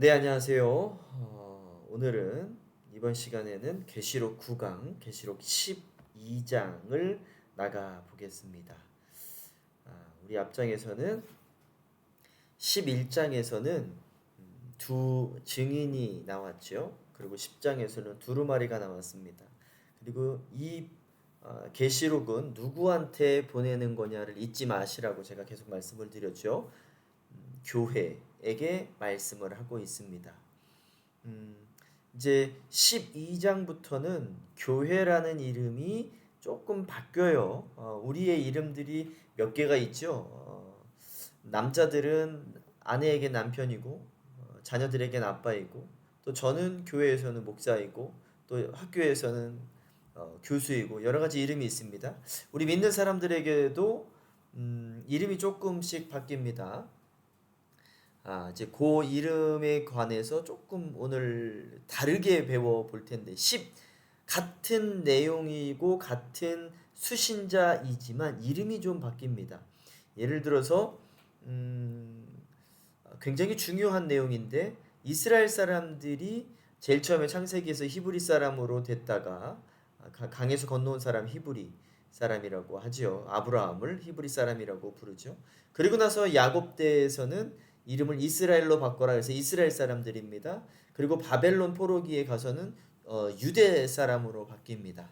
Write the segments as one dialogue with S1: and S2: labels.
S1: 네, 안녕하세요. 오늘은 이번 시간에는 계시록 9강, 계시록 12장을 나가 보겠습니다. 우리 앞장에서는 11장에서는 두 증인이 나왔죠. 그리고 10장에서는 두루마리가 나왔습니다. 그리고 이 계시록은 누구한테 보내는 거냐를 잊지 마시라고 제가 계속 말씀을 드렸죠. 교회에게 말씀을 하고 있습니다. 음, 이제 12장부터는 교회라는 이름이 조금 바뀌어요. 우리의 이름들이 몇 개가 있죠. 남자들은 아내에게 남편이고, 자녀들에게는 아빠이고, 또 저는 교회에서는 목사이고, 또 학교에서는 교수이고, 여러 가지 이름이 있습니다. 우리 믿는 사람들에게도 이름이 조금씩 바뀝니다. 이제 그 이름에 관해서 조금 오늘 다르게 배워 볼 텐데, 같은 내용이고 같은 수신자이지만 이름이 좀 바뀝니다. 예를 들어서 음, 굉장히 중요한 내용인데, 이스라엘 사람들이 제일 처음에 창세기에서 히브리 사람으로 됐다가 강에서 건너온 사람 히브리 사람이라고 하지요. 아브라함을 히브리 사람이라고 부르죠. 그리고 나서 야곱 때에서는 이름을 이스라엘로 바꿔라 해서 이스라엘 사람들입니다. 그리고 바벨론 포로기에 가서는 유대 사람으로 바뀝니다.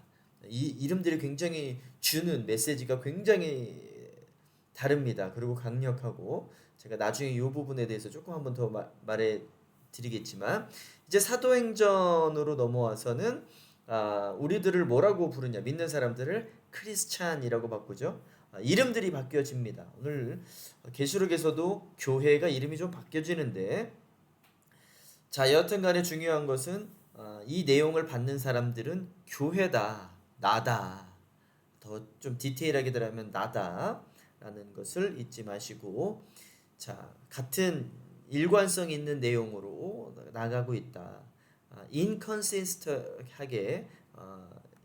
S1: 이 이름들이 굉장히 주는 메시지가 굉장히 다릅니다. 그리고 강력하고, 제가 나중에 이 부분에 대해서 조금 한번 더 말해 드리겠지만, 이제 사도행전으로 넘어와서는 우리들을 뭐라고 부르냐, 믿는 사람들을 크리스찬이라고 바꾸죠. 이름들이 바뀌어집니다. 오늘 계시록에서도 교회가 이름이 좀 바뀌어지는데, 자, 여하튼간에 중요한 것은 이 내용을 받는 사람들은 교회다, 나다, 더 좀 디테일하게 들어가면 나다라는 것을 잊지 마시고, 자, 같은 일관성 있는 내용으로 나가고 있다. 인컨시스트하게,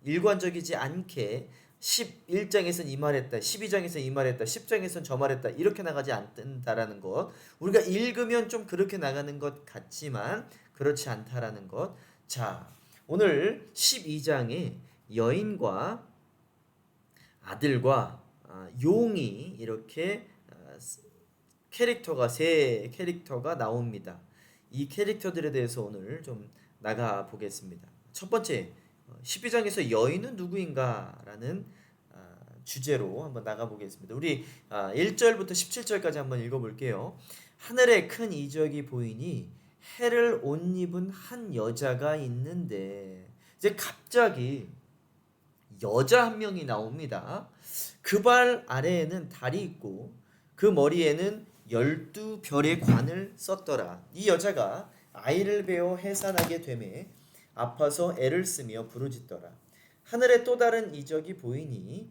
S1: 일관적이지 않게 11장에서는 이 말했다, 12장에서는 이 말했다, 10장에서는 저 말했다, 이렇게 나가지 않는다라는 것. 우리가 읽으면 좀 그렇게 나가는 것 같지만 그렇지 않다라는 것. 자, 오늘 12장에 여인과 아들과 용이 이렇게 세 캐릭터가 나옵니다. 이 캐릭터들에 대해서 오늘 좀 나가 보겠습니다. 첫 번째, 12장에서 여인은 누구인가라는 주제로 한번 나가 보겠습니다. 우리 1절부터 17절까지 한번 읽어 볼게요. 하늘에 큰 이적이 보이니 해를 옷 입은 한 여자가 있는데, 이제 갑자기 여자 한 명이 나옵니다. 그 발 아래에는 달이 있고 그 머리에는 12별의 관을 썼더라. 이 여자가 아이를 베어 해산하게 되매 아파서 애를 쓰며 부르짖더라. 하늘에 또 다른 이적이 보이니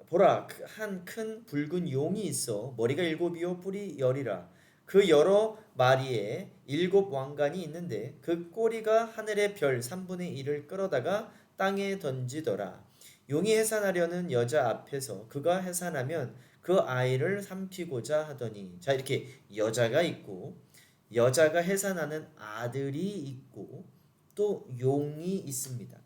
S1: 보라, 한 큰 붉은 용이 있어 머리가 7이요 뿔이 10이라. 그 여러 마리에 7왕관이 있는데 그 꼬리가 하늘의 별 3분의 1을 끌어다가 땅에 던지더라. 용이 해산하려는 여자 앞에서 그가 해산하면 그 아이를 삼키고자 하더니, 자, 이렇게 여자가 있고 여자가 해산하는 아들이 있고 또 용이 있습니다.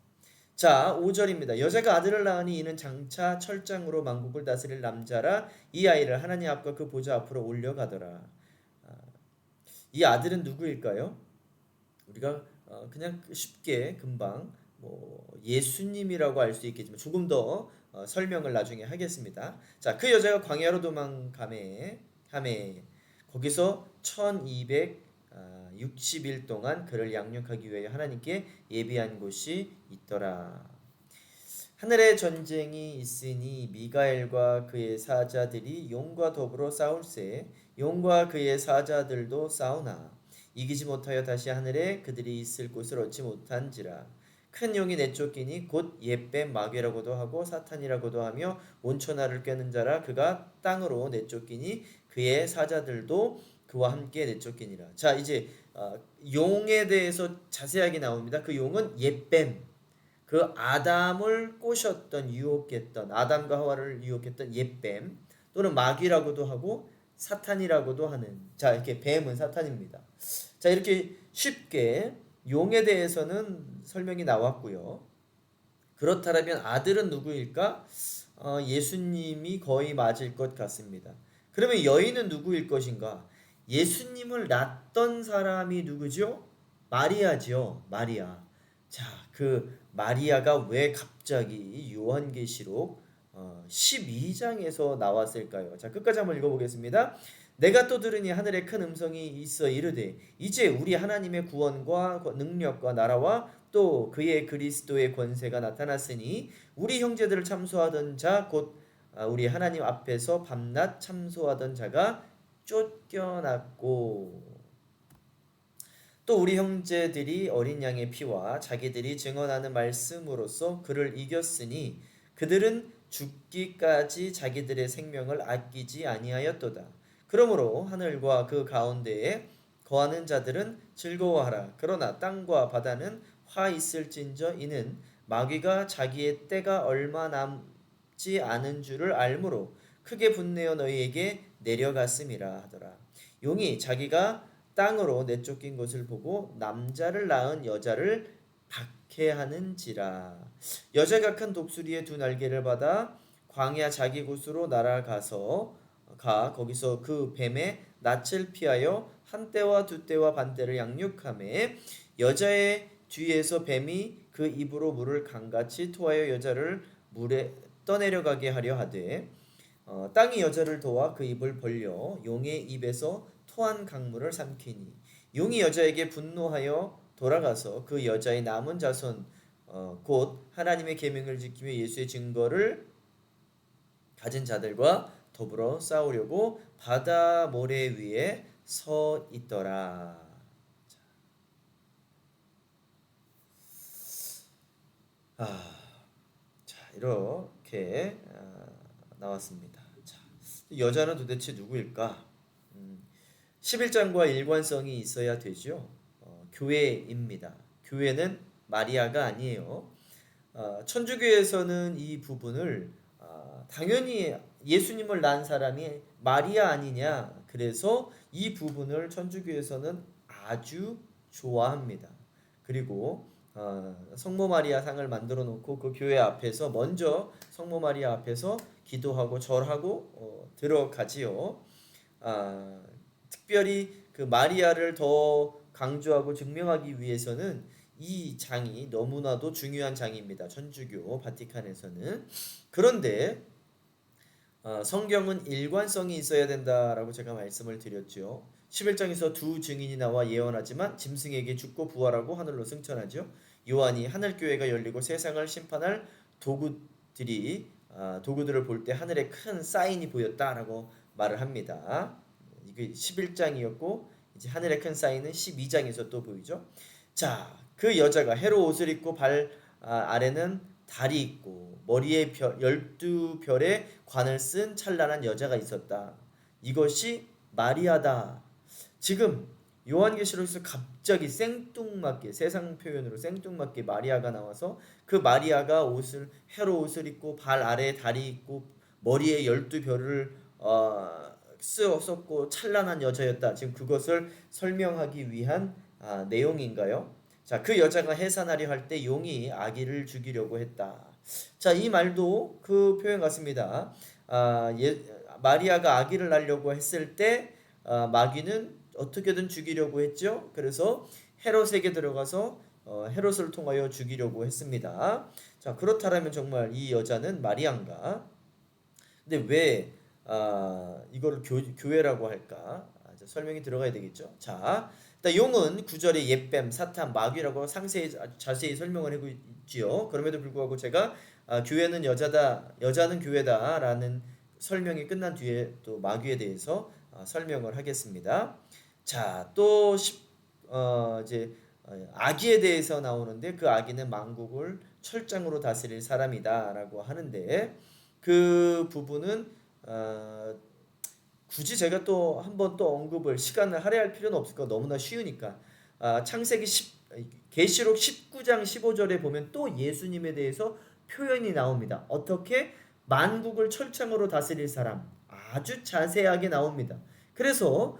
S1: 자, 5절입니다. 여자가 아들을 낳으니 이는 장차 철장으로 만국을 다스릴 남자라. 이 아이를 하나님 앞과 그 보좌 앞으로 올려가더라. 이 아들은 누구일까요? 우리가 그냥 쉽게 금방 예수님이라고 알 수 있겠지만 조금 더 설명을 나중에 하겠습니다. 자, 그 여자가 광야로 도망가매 거기서 1260일 동안 그를 양육하기 위해 하나님께 예비한 곳이 있더라. 하늘에 전쟁이 있으니 미가엘과 그의 사자들이 용과 더불어 싸울세. 용과 그의 사자들도 싸우나 이기지 못하여 다시 하늘에 그들이 있을 곳을 얻지 못한지라. 큰 용이 내쫓기니 곧 옛뱀 마귀라고도 하고 사탄이라고도 하며 온천하를 꿰는 자라. 그가 땅으로 내쫓기니 그의 사자들도 그와 함께 내쫓기니라. 자, 이제 용에 대해서 자세하게 나옵니다. 그 용은 옛뱀, 그 아담을 꼬셨던, 유혹했던, 아담과 하와를 유혹했던 옛뱀 또는 마귀라고도 하고 사탄이라고도 하는, 자, 이렇게 뱀은 사탄입니다. 자, 이렇게 쉽게 용에 대해서는 설명이 나왔고요. 그렇다면 아들은 누구일까? 예수님이 거의 맞을 것 같습니다. 그러면 여인은 누구일 것인가? 예수님을 낳던 사람이 누구죠? 마리아죠. 마리아. 자, 그 마리아가 왜 갑자기 요한계시록 12장에서 나왔을까요? 자, 끝까지 한번 읽어보겠습니다. 내가 또 들으니 하늘에 큰 음성이 있어 이르되 이제 우리 하나님의 구원과 능력과 나라와 또 그의 그리스도의 권세가 나타났으니 우리 형제들을 참소하던 자 곧 우리 하나님 앞에서 밤낮 참소하던 자가 쫓겨났고 또 우리 형제들이 어린 양의 피와 자기들이 증언하는 말씀으로써 그를 이겼으니 그들은 죽기까지 자기들의 생명을 아끼지 아니하였도다. 그러므로 하늘과 그 가운데에 거하는 자들은 즐거워하라. 그러나 땅과 바다는 화 있을진저 이는 마귀가 자기의 때가 얼마 남지 않은 줄을 알므로 크게 분내어 너희에게 내려갔음이라 하더라. 용이 자기가 땅으로 내쫓긴 것을 보고 남자를 낳은 여자를 박해하는지라. 여자가 큰 독수리의 두 날개를 받아 광야 자기 곳으로 날아가서 거기서 그 뱀의 낯을 피하여 한 때와 두 때와 반 때를 양육하매 여자의 뒤에서 뱀이 그 입으로 물을 강같이 토하여 여자를 물에 떠내려가게 하려 하되 땅이 여자를 도와 그 입을 벌려 용의 입에서 토한 강물을 삼키니 용이 여자에게 분노하여 돌아가서 그 여자의 남은 자손 곧 하나님의 계명을 지키며 예수의 증거를 가진 자들과 더불어 싸우려고 바다 모래 위에 서 있더라. 자, 이렇게 나왔습니다. 자, 여자는 도대체 누구일까? 11장과 일관성이 있어야 되죠. 교회입니다. 교회는 마리아가 아니에요. 천주교에서는 이 부분을 당연히 예수님을 낳은 사람이 마리아 아니냐. 그래서 이 부분을 천주교에서는 아주 좋아합니다. 그리고 성모 마리아 상을 만들어 놓고 그 교회 앞에서 먼저 성모 마리아 앞에서 기도하고 절하고 들어가지요. 특별히 그 마리아를 더 강조하고 증명하기 위해서는 이 장이 너무나도 중요한 장입니다. 천주교 바티칸에서는. 그런데 성경은 일관성이 있어야 된다라고 제가 말씀을 드렸죠. 11장에서 두 증인이 나와 예언하지만 짐승에게 죽고 부활하고 하늘로 승천하죠. 요한이 하늘교회가 열리고 세상을 심판할 도구들을 볼 때 하늘에 큰 사인이 보였다라고 말을 합니다. 이게 11장이었고 이제 하늘에 큰 사인은 12장에서 또 보이죠. 자, 그 여자가 해로 옷을 입고 발 아래는 달이 있고 머리에 12별의 관을 쓴 찬란한 여자가 있었다. 이것이 마리아다. 지금 요한계시록에서 갑자기 생뚱맞게 세상 표현으로 생뚱맞게 마리아가 나와서 그 마리아가 해로 옷을 입고 발 아래에 달이 있고 머리에 12별을 썼고 찬란한 여자였다. 지금 그것을 설명하기 위한 내용인가요? 자, 그 여자가 해산하려 할 때 용이 아기를 죽이려고 했다. 자, 이 말도 그 표현 같습니다. 마리아가 아기를 낳으려고 했을 때 마귀는 어떻게든 죽이려고 했죠. 그래서 헤롯에게 들어가서 헤롯을 통하여 죽이려고 했습니다. 자, 그렇다면 정말 이 여자는 마리아인가? 근데 왜 이거를 교회라고 할까? 설명이 들어가야 되겠죠. 자, 일단 용은 9절에 옛뱀, 사탄, 마귀라고 상세히 자세히 설명을 하고 있지요. 그럼에도 불구하고 제가 교회는 여자다, 여자는 교회다라는 설명이 끝난 뒤에 또 마귀에 대해서 설명을 하겠습니다. 자, 또 이제 아기에 대해서 나오는데 그 아기는 만국을 철장으로 다스릴 사람이다라고 하는데 그 부분은 굳이 제가 또 한번 또 언급을 시간을 할애할 필요는 없을 거 너무나 쉬우니까 창세기 계시록 19장 15절에 보면 또 예수님에 대해서 표현이 나옵니다. 어떻게 만국을 철창으로 다스릴 사람. 아주 자세하게 나옵니다. 그래서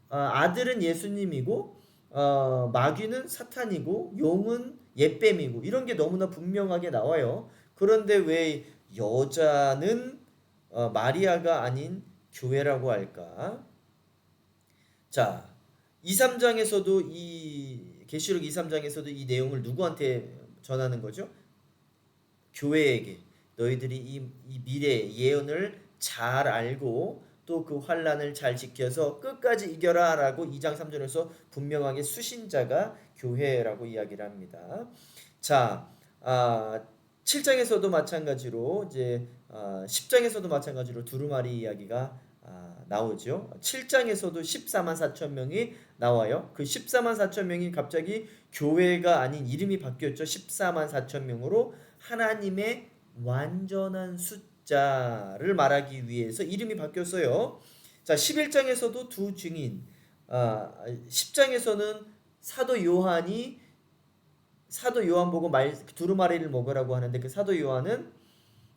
S1: 아들은 예수님이고 마귀는 사탄이고 용은 jet뱀이고 이런 게 너무나 분명하게 나와요. 그런데 왜 여자는 마리아가 아닌 교회라고 할까? 자, 2, 3장에서도 이 계시록 2, 3장에서도 이 내용을 누구한테 전하는 거죠? 교회에게. 너희들이 이 미래 예언을 잘 알고 또 그 환란을 잘 지켜서 끝까지 이겨라라고 2장 3절에서 분명하게 수신자가 교회라고 이야기를 합니다. 자, 7장에서도 마찬가지로 이제 10장에서도 마찬가지로 두루마리 이야기가 나오죠. 7장에서도 14만 4천 명이 나와요. 그 14만 4천 명이 갑자기 교회가 아닌 이름이 바뀌었죠. 14만 4천 명으로 하나님의 완전한 숫자를 말하기 위해서 이름이 바뀌었어요. 자, 11장에서도 두 증인, 10장에서는 사도 요한 보고 두루마리를 먹으라고 하는데 그 사도 요한은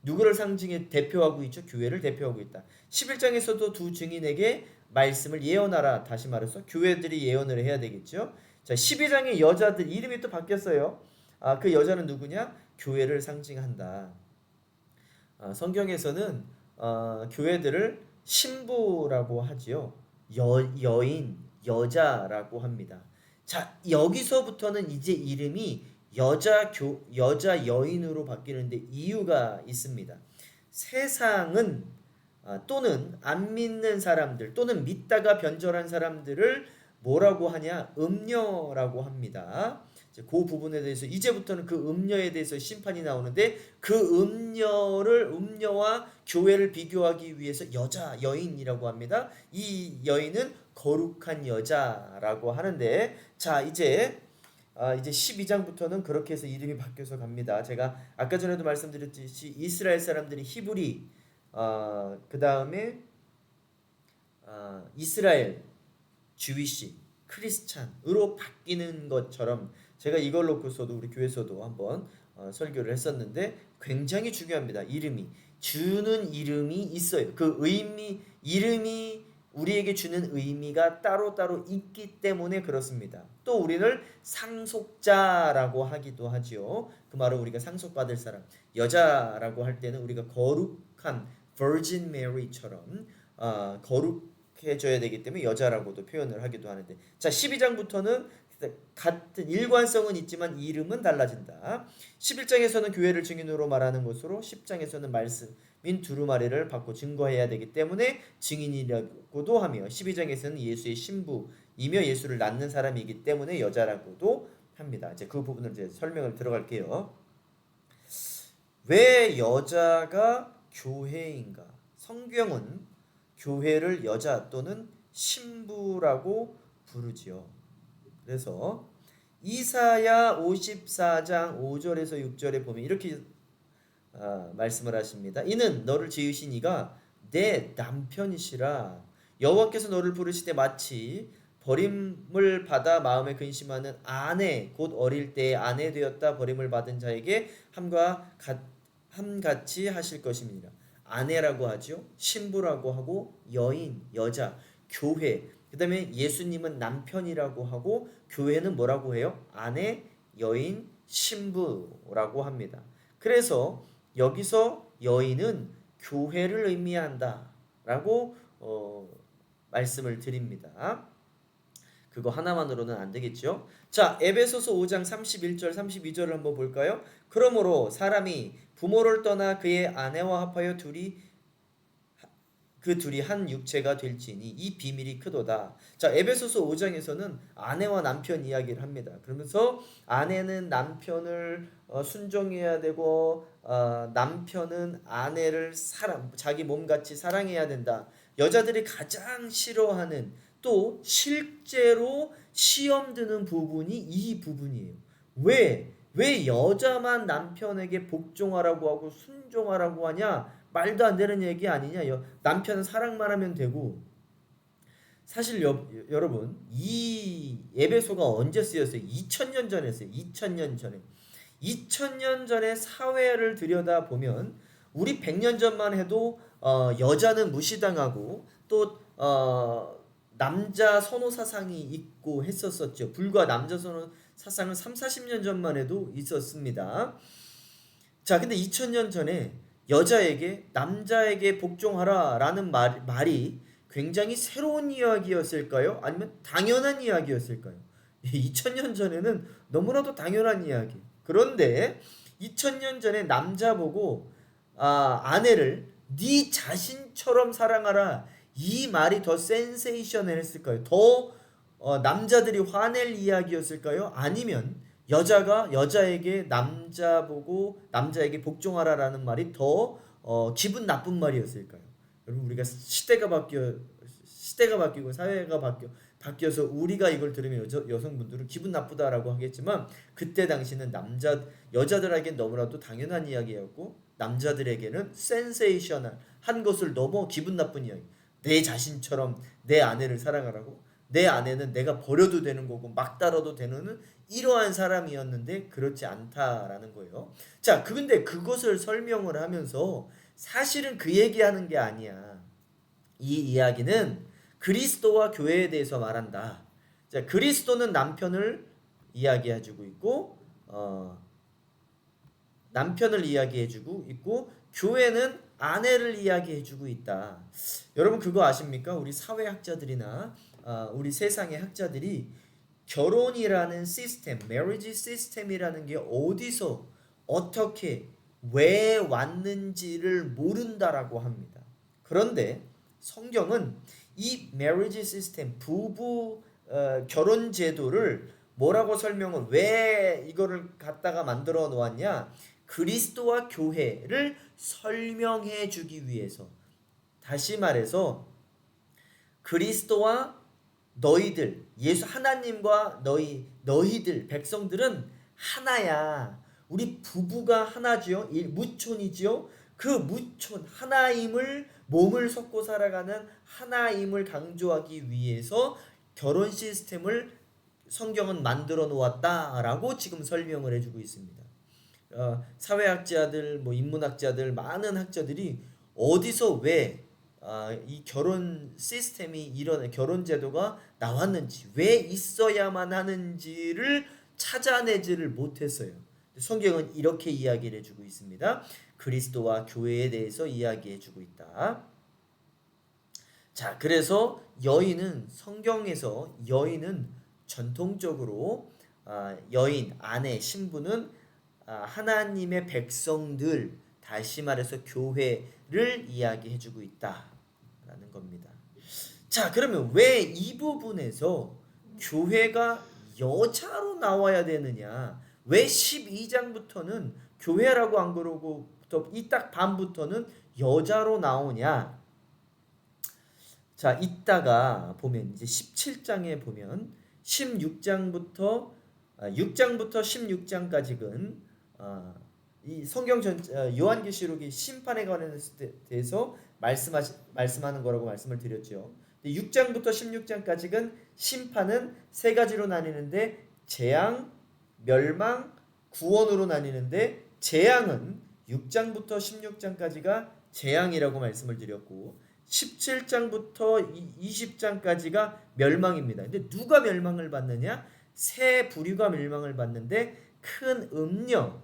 S1: 누구를 상징해 대표하고 있죠? 교회를 대표하고 있다. 11장에서도 두 증인에게 말씀을 예언하라. 다시 말해서 교회들이 예언을 해야 되겠죠. 자, 12장의 여자들 이름이 또 바뀌었어요. 그 여자는 누구냐? 교회를 상징한다. 성경에서는 교회들을 신부라고 하지요. 여인, 여자라고 합니다. 자, 여기서부터는 이제 이름이 여자 여인으로 바뀌는데 이유가 있습니다. 세상은 또는 안 믿는 사람들 또는 믿다가 변절한 사람들을 뭐라고 하냐? 음녀라고 합니다. 그 부분에 대해서 이제부터는 그 음녀에 대해서 심판이 나오는데 그 음녀와 교회를 비교하기 위해서 여인이라고 합니다. 이 여인은 거룩한 여자라고 하는데 자, 이제 12장부터는 그렇게 해서 이름이 바뀌어서 갑니다. 제가 아까 전에도 말씀드렸듯이 이스라엘 사람들이 히브리, 그 다음에 이스라엘, 주위시, 크리스찬으로 바뀌는 것처럼 제가 이걸 놓고서도 우리 교회에서도 한번 설교를 했었는데 굉장히 중요합니다. 이름이 주는 이름이 있어요. 그 이름이 우리에게 주는 의미가 따로따로 있기 때문에 그렇습니다. 또 우리를 상속자라고 하기도 하지요. 그 말은 우리가 상속받을 사람, 여자라고 할 때는 우리가 거룩한 Virgin Mary처럼 거룩해져야 되기 때문에 여자라고도 표현을 하기도 하는데 자, 12장부터는 같은 일관성은 있지만 이름은 달라진다. 11장에서는 교회를 증인으로 말하는 것으로 10장에서는 말씀인 두루마리를 받고 증거해야 되기 때문에 증인이라고도 하며 12장에서는 예수의 신부이며 예수를 낳는 사람이기 때문에 여자라고도 합니다. 이제 그 부분을 이제 설명을 들어갈게요. 왜 여자가 교회인가? 성경은 교회를 여자 또는 신부라고 부르지요. 그래서 이사야 54장 5절에서 6절에 보면 이렇게 말씀을 하십니다. 이는 너를 지으신 이가 내 남편이시라. 여호와께서 너를 부르시되 마치 버림을 받아 마음에 근심하는 아내 곧 어릴 때에 아내 되었다 버림을 받은 자에게 함같이 하실 것입니다. 아내라고 하죠. 신부라고 하고 여인, 여자, 교회. 그 다음에 예수님은 남편이라고 하고 교회는 뭐라고 해요? 아내, 여인, 신부라고 합니다. 그래서 여기서 여인은 교회를 의미한다 라고 말씀을 드립니다. 그거 하나만으로는 안 되겠죠. 자, 에베소서 5장 31절 32절을 한번 볼까요? 그러므로 사람이 부모를 떠나 그의 아내와 합하여 그 둘이 한 육체가 될지니 이 비밀이 크도다. 자, 에베소서 5장에서는 아내와 남편 이야기를 합니다. 그러면서 아내는 남편을 순종해야 되고 남편은 아내를 자기 몸같이 사랑해야 된다. 여자들이 가장 싫어하는 또 실제로 시험 드는 부분이 이 부분이에요. 왜 여자만 남편에게 복종하라고 하고 순종하라고 하냐? 말도 안 되는 얘기 아니냐? 남편은 사랑만 하면 되고. 사실 여러분 이 에베소가 언제 쓰였어요? 2000년 전에 써요. 2000년 전에. 2000년 전에 사회를 들여다보면 우리 100년 전만 해도 여자는 무시당하고 또 남자 선호 사상이 있고 했었었죠. 불과 남자 선호 사상은 3, 40년 전만 해도 있었습니다. 자, 근데 2000년 전에 여자에게 남자에게 복종하라라는 말이 굉장히 새로운 이야기였을까요? 아니면 당연한 이야기였을까요? 2000년 전에는 너무나도 당연한 이야기. 그런데 2000년 전에 남자 보고 아내를 네 자신처럼 사랑하라, 이 말이 더 센세이셔널했을까요? 더 남자들이 화낼 이야기였을까요? 아니면 여자가 여자에게 남자 보고 남자에게 복종하라라는 말이 더 기분 나쁜 말이었을까요? 여러분, 우리가 시대가 바뀌고 사회가 바뀌어서 우리가 이걸 들으면 여성분들은 기분 나쁘다라고 하겠지만, 그때 당시는 여자들에겐 너무나도 당연한 이야기였고 남자들에게는 센세이셔널 한 것을 넘어 기분 나쁜 이야기. 내 자신처럼 내 아내를 사랑하라고? 내 아내는 내가 버려도 되는 거고 막 다뤄도 되는 이러한 사람이었는데 그렇지 않다라는 거예요. 자, 근데 그것을 설명을 하면서 사실은 그 얘기하는 게 아니야. 이 이야기는 그리스도와 교회에 대해서 말한다. 자, 그리스도는 남편을 이야기해주고 있고 남편을 이야기해주고 있고 교회는 아내를 이야기해주고 있다. 여러분, 그거 아십니까? 우리 사회학자들이나 우리 세상의 학자들이 결혼이라는 시스템, marriage 시스템이라는 게 어디서 어떻게 왜 왔는지를 모른다라고 합니다. 그런데 성경은 이 marriage 시스템, 부부 결혼 제도를 뭐라고 설명을, 왜 이거를 갖다가 만들어 놓았냐? 그리스도와 교회를 설명해 주기 위해서. 다시 말해서 그리스도와 너희들, 하나님과 너희들 백성들은 하나야. 우리 부부가 하나지요. 무촌이지요. 그 무촌 하나임을, 몸을 섞고 살아가는 하나임을 강조하기 위해서 결혼 시스템을 성경은 만들어 놓았다라고 지금 설명을 해주고 있습니다. 사회학자들, 인문학자들, 많은 학자들이 어디서 왜 이 결혼 시스템이, 이런 결혼 제도가 나왔는지, 왜 있어야만 하는지를 찾아내지를 못했어요. 성경은 이렇게 이야기를 해주고 있습니다. 그리스도와 교회에 대해서 이야기해주고 있다. 자, 그래서 성경에서 여인은 전통적으로 여인, 아내, 신부는 하나님의 백성들, 다시 말해서 교회를 이야기해주고 있다라는 겁니다. 자, 그러면 왜 이 부분에서 교회가 여자로 나와야 되느냐? 왜 12장부터는 교회라고 안 그러고 이 딱 반부터는 여자로 나오냐? 자, 이따가 보면 이제 17장에 보면 6장부터 16장까지는 이 성경 요한계시록이 심판에 관해서 말씀하는 거라고 말씀을 드렸죠. 6장부터 16장까지는 심판은 세 가지로 나뉘는데 재앙, 멸망, 구원으로 나뉘는데, 재앙은 6장부터 16장까지가 재앙이라고 말씀을 드렸고 17장부터 20장까지가 멸망입니다. 근데 누가 멸망을 받느냐? 세 부류가 멸망을 받는데, 큰 음녀,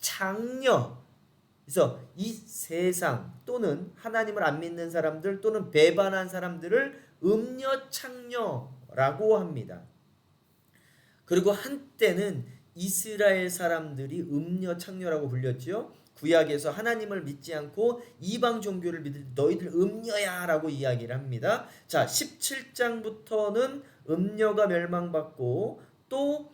S1: 창녀. 그래서 이 세상 또는 하나님을 안 믿는 사람들 또는 배반한 사람들을 음녀, 창녀라고 합니다. 그리고 한때는 이스라엘 사람들이 음녀, 창녀라고 불렸지요. 구약에서 하나님을 믿지 않고 이방 종교를 믿을 너희들 음녀야 라고 이야기를 합니다. 자, 17장부터는 음녀가 멸망받고 또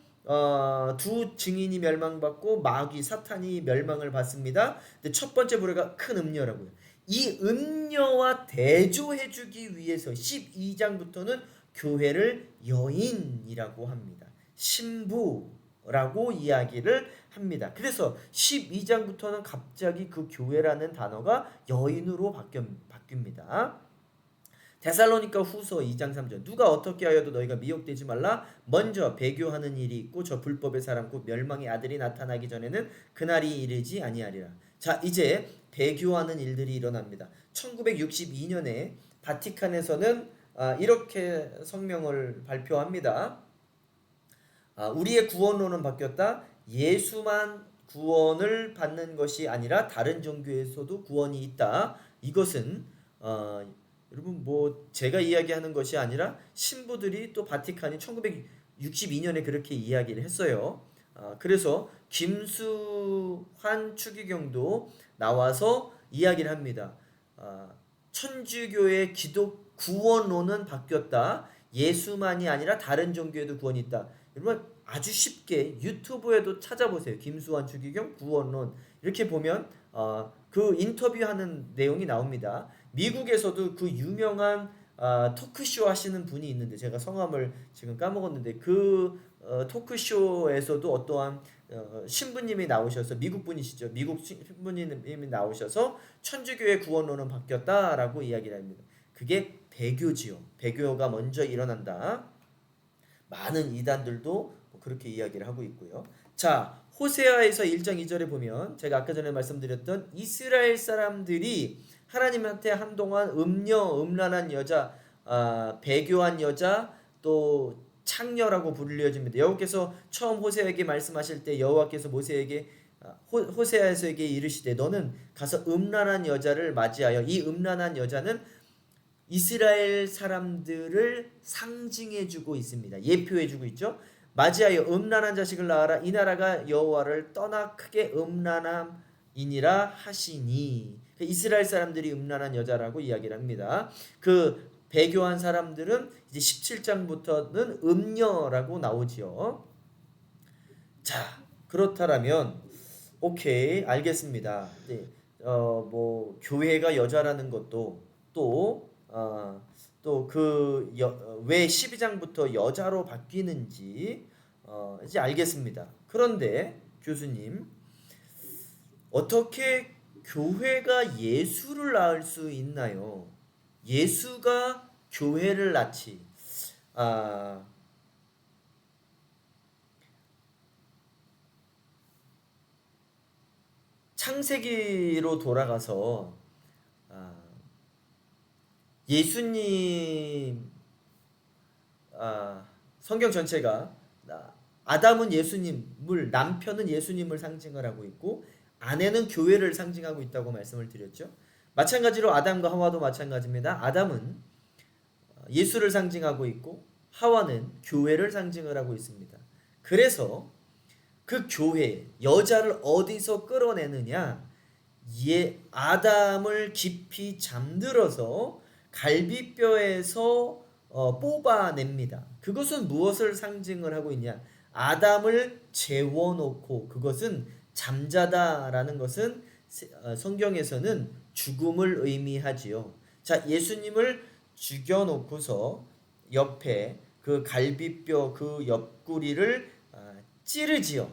S1: 두 증인이 멸망받고 마귀 사탄이 멸망을 받습니다. 근데 첫 번째 부류가 큰 음녀라고요. 이 음녀와 대조해주기 위해서 12장부터는 교회를 여인이라고 합니다. 신부라고 이야기를 합니다. 그래서 12장부터는 갑자기 그 교회라는 단어가 여인으로 바뀝니다. 데살로니가 후서 2장 3절, 누가 어떻게 하여도 너희가 미혹되지 말라. 먼저 배교하는 일이 있고 저 불법의 사람 곧 멸망의 아들이 나타나기 전에는 그날이 이르지 아니하리라. 자, 이제 배교하는 일들이 일어납니다. 1962년에 바티칸에서는 이렇게 성명을 발표합니다. 우리의 구원론은 바뀌었다. 예수만 구원을 받는 것이 아니라 다른 종교에서도 구원이 있다. 이것은 여러분 뭐 제가 이야기하는 것이 아니라 신부들이 또 바티칸이 1962년에 그렇게 이야기를 했어요. 그래서 김수환 추기경도 나와서 이야기를 합니다. 천주교의 기독 구원론은 바뀌었다. 예수만이 아니라 다른 종교에도 구원이 있다. 여러분 아주 쉽게 유튜브에도 찾아보세요. 김수환 추기경 구원론 이렇게 보면 그 인터뷰하는 내용이 나옵니다. 미국에서도 그 유명한 토크쇼 하시는 분이 있는데 제가 성함을 지금 까먹었는데 그 토크쇼에서도 어떠한 신부님이 나오셔서 미국 분이시죠. 미국 신부님이 나오셔서 천주교의 구원론은 바뀌었다라고 이야기를 합니다. 그게 배교지요. 배교가 먼저 일어난다. 많은 이단들도 그렇게 이야기를 하고 있고요. 자, 호세아에서 1장 2절에 보면 제가 아까 전에 말씀드렸던 이스라엘 사람들이 하나님한테 한동안 음란한 여자, 배교한 여자, 또 창녀라고 불려집니다. 여호와께서 처음 호세아에게 말씀하실 때 여호와께서 모세에게 호세아에서에게 이르시되 너는 가서 음란한 여자를 맞이하여 이 음란한 여자는 이스라엘 사람들을 상징해주고 있습니다. 예표해주고 있죠. 맞이하여 음란한 자식을 낳아라. 이 나라가 여호와를 떠나 크게 음란함이니라 하시니. 이스라엘 사람들이 음란한 여자라고 이야기를 합니다. 그 배교한 사람들은 이제 17장부터는 음녀라고 나오지요. 자, 그렇다면 오케이 알겠습니다. 네, 뭐 교회가 여자라는 것도 또 그 왜 12장부터 여자로 바뀌는지 이제 알겠습니다. 그런데 교수님 어떻게 교회가 예수를 낳을 수 있나요? 예수가 교회를 낳지. 창세기로 돌아가서 예수님 성경 전체가 아담은 예수님을 남편은 예수님을 상징을 하고 있고 아내는 교회를 상징하고 있다고 말씀을 드렸죠. 마찬가지로 아담과 하와도 마찬가지입니다. 아담은 예수를 상징하고 있고 하와는 교회를 상징을 하고 있습니다. 그래서 그 교회 여자를 어디서 끌어내느냐? 아담을 깊이 잠들어서 갈비뼈에서 뽑아냅니다. 그것은 무엇을 상징을 하고 있냐? 아담을 재워놓고 그것은 잠자다라는 것은 성경에서는 죽음을 의미하지요. 자, 예수님을 죽여놓고서 옆에 그 갈비뼈 그 옆구리를 찌르지요.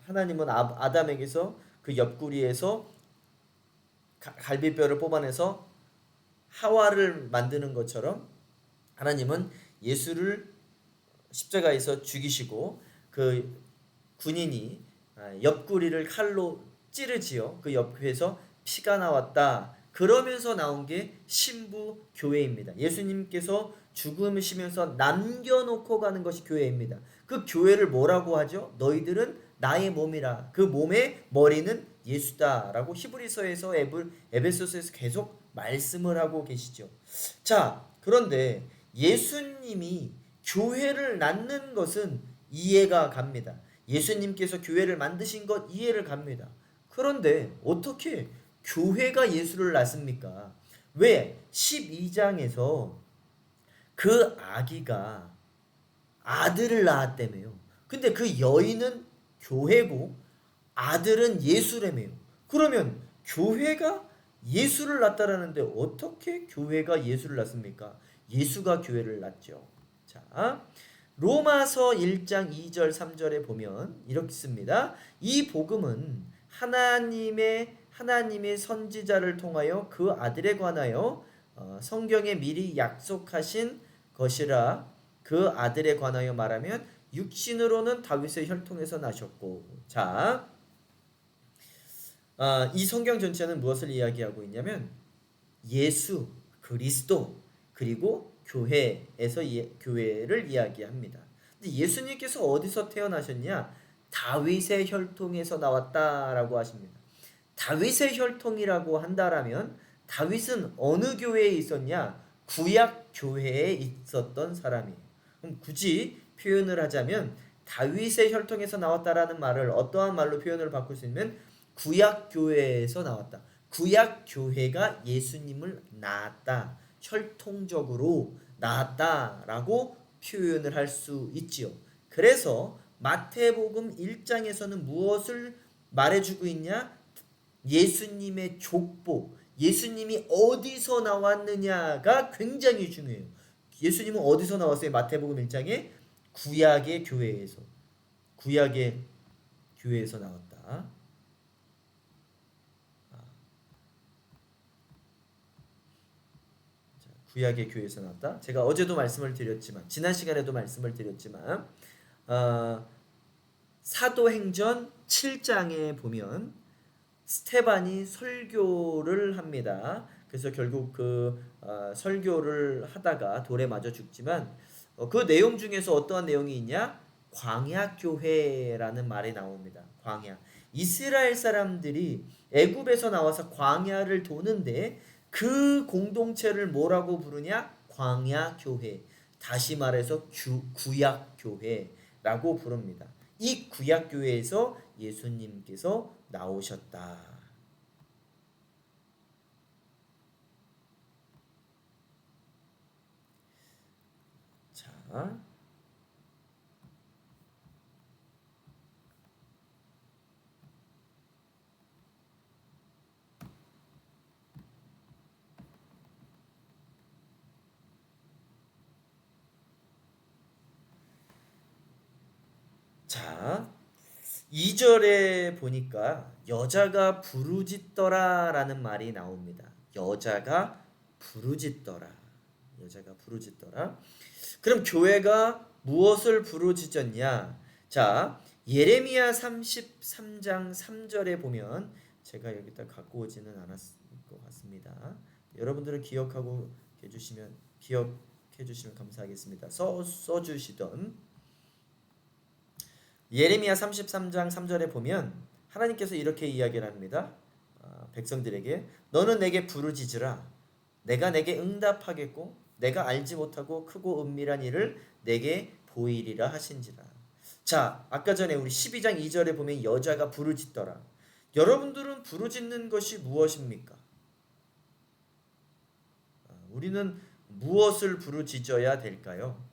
S1: 하나님은 아담에게서 그 옆구리에서 갈비뼈를 뽑아내서 하와를 만드는 것처럼 하나님은 예수를 십자가에서 죽이시고 그 군인이 옆구리를 칼로 찌르지요. 그 옆에서 피가 나왔다. 그러면서 나온 게 신부 교회입니다. 예수님께서 죽으시면서 남겨놓고 가는 것이 교회입니다. 그 교회를 뭐라고 하죠? 너희들은 나의 몸이라. 그 몸의 머리는 예수다라고 히브리서에서 에베소서에서 계속 말씀을 하고 계시죠. 자, 그런데 예수님이 교회를 낳는 것은 이해가 갑니다. 예수님께서 교회를 만드신 것 이해를 갑니다. 그런데 어떻게 교회가 예수를 낳습니까? 왜 12장에서 그 아기가 아들을 낳았다며요. 근데 그 여인은 교회고 아들은 예수라며요. 그러면 교회가 예수를 낳았다라는데 어떻게 교회가 예수를 낳습니까? 예수가 교회를 낳죠. 자, 로마서 1장 2절 3절에 보면 이렇게 씁니다. 이 복음은 하나님의 선지자를 통하여 그 아들에 관하여 성경에 미리 약속하신 것이라. 그 아들에 관하여 말하면 육신으로는 다윗의 혈통에서 나셨고. 자, 이 성경 전체는 무엇을 이야기하고 있냐면 예수 그리스도 그리고 교회에서 교회를 이야기합니다. 근데 예수님께서 어디서 태어나셨냐? 다윗의 혈통에서 나왔다라고 하십니다. 다윗의 혈통이라고 한다라면 다윗은 어느 교회에 있었냐? 구약 교회에 있었던 사람이에요. 그럼 굳이 표현을 하자면 다윗의 혈통에서 나왔다라는 말을 어떠한 말로 표현을 바꿀 수 있으면 구약 교회에서 나왔다. 구약 교회가 예수님을 낳았다. 혈통적으로 낳았다라고 표현을 할 수 있지요. 그래서 마태복음 1장에서는 무엇을 말해주고 있냐? 예수님의 족보, 예수님이 어디서 나왔느냐가 굉장히 중요해요. 예수님은 어디서 나왔어요? 마태복음 1장에 구약의 교회에서, 구약의 교회에서 나왔다. 구약의 교회에서 나왔다. 제가 어제도 말씀을 드렸지만, 지난 시간에도 말씀을 드렸지만, 사도행전 7장에 보면 스테반이 설교를 합니다. 그래서 결국 설교를 하다가 돌에 맞아 죽지만 그 내용 중에서 어떠한 내용이 있냐? 광야 교회라는 말이 나옵니다. 광야. 이스라엘 사람들이 애굽에서 나와서 광야를 도는데 그 공동체를 뭐라고 부르냐? 광야 교회. 다시 말해서 구약 교회라고 부릅니다. 이 구약 교회에서 예수님께서 나오셨다. 자, 자, 2절에 보니까 여자가 부르짖더라라는 말이 나옵니다. 여자가 부르짖더라. 여자가 부르짖더라. 그럼 교회가 무엇을 부르짖었냐? 자, 예레미야 33장 3절에 보면 제가 여기다 갖고 오지는 않았을 것 같습니다. 여러분들은 기억하고 해주시면 기억해 주시면 감사하겠습니다. 써주시던 예레미야 33장 3절에 보면 하나님께서 이렇게 이야기를 합니다. 백성들에게 너는 내게 부르짖으라. 내가 내게 응답하겠고 내가 알지 못하고 크고 은밀한 일을 내게 보이리라 하신지라. 자, 아까 전에 우리 12장 2절에 보면 여자가 부르짖더라. 여러분들은 부르짖는 것이 무엇입니까? 우리는 무엇을 부르짖어야 될까요?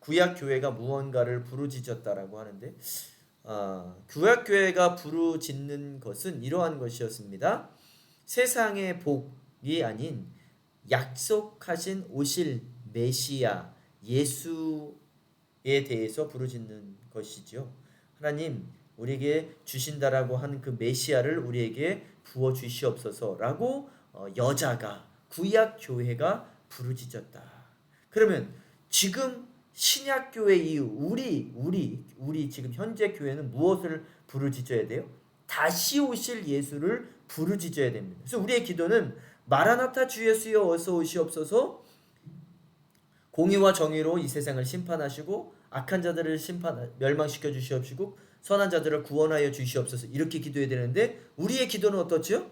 S1: 구약 교회가 무언가를 부르짖었다라고 하는데 구약 교회가 부르짖는 것은 이러한 것이었습니다. 세상의 복이 아닌 약속하신 오실 메시아 예수에 대해서 부르짖는 것이죠. 하나님 우리에게 주신다라고 하는 그 메시아를 우리에게 부어 주시옵소서라고 여자가 구약 교회가 부르짖었다. 그러면 지금 신약 교회 이후 우리 지금 현재 교회는 무엇을 부르짖어야 돼요? 다시 오실 예수를 부르짖어야 됩니다. 그래서 우리의 기도는 마라나타 주 예수여 어서 오시옵소서. 공의와 정의로 이 세상을 심판하시고 악한 자들을 멸망시켜 주시옵시고 선한 자들을 구원하여 주시옵소서. 이렇게 기도해야 되는데 우리의 기도는 어떻죠?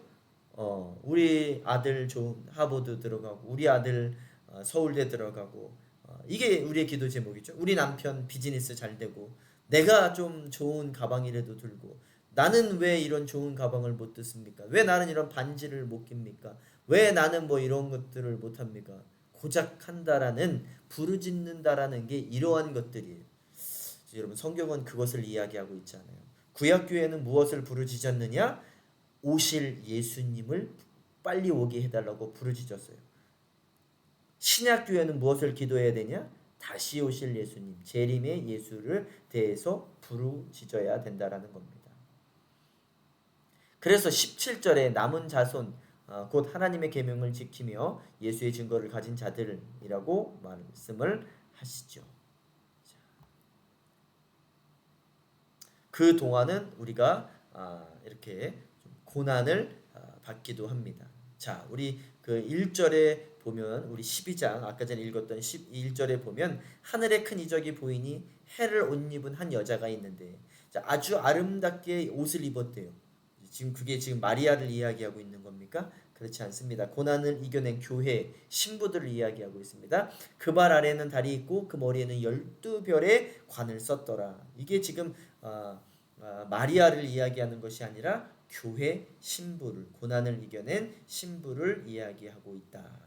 S1: 우리 아들 좋은 하버드 들어가고 우리 아들 서울대 들어가고 이게 우리의 기도 제목이죠. 우리 남편 비즈니스 잘 되고 내가 좀 좋은 가방이라도 들고 나는 왜 이런 좋은 가방을 못 듣습니까? 왜 나는 이런 반지를 못 낍니까? 왜 나는 뭐 이런 것들을 못 합니까? 고작 한다라는 부르짖는다라는 게 이러한 것들이에요. 여러분 성경은 그것을 이야기하고 있잖아요. 구약 교회는 무엇을 부르짖었느냐? 오실 예수님을 빨리 오게 해달라고 부르짖었어요. 신약 교회는 무엇을 기도해야 되냐? 다시 오실 예수님, 재림의 예수를 대해서 부르짖어야 된다라는 겁니다. 그래서 17절에 남은 자손 곧 하나님의 계명을 지키며 예수의 증거를 가진 자들이라고 말씀을 하시죠. 그 동안은 우리가 이렇게 좀 고난을 받기도 합니다. 자, 우리 그 1절에 보면 우리 12장 아까 전에 읽었던 11절에 보면 하늘에 큰 이적이 보이니 해를 옷 입은 한 여자가 있는데 자, 아주 아름답게 옷을 입었대요. 지금 그게 지금 마리아를 이야기하고 있는 겁니까? 그렇지 않습니다. 고난을 이겨낸 교회 신부들을 이야기하고 있습니다. 그 발 아래는 달이 있고 그 머리에는 12별의 관을 썼더라. 이게 지금 마리아를 이야기하는 것이 아니라 교회 신부를 고난을 이겨낸 신부를 이야기하고 있다.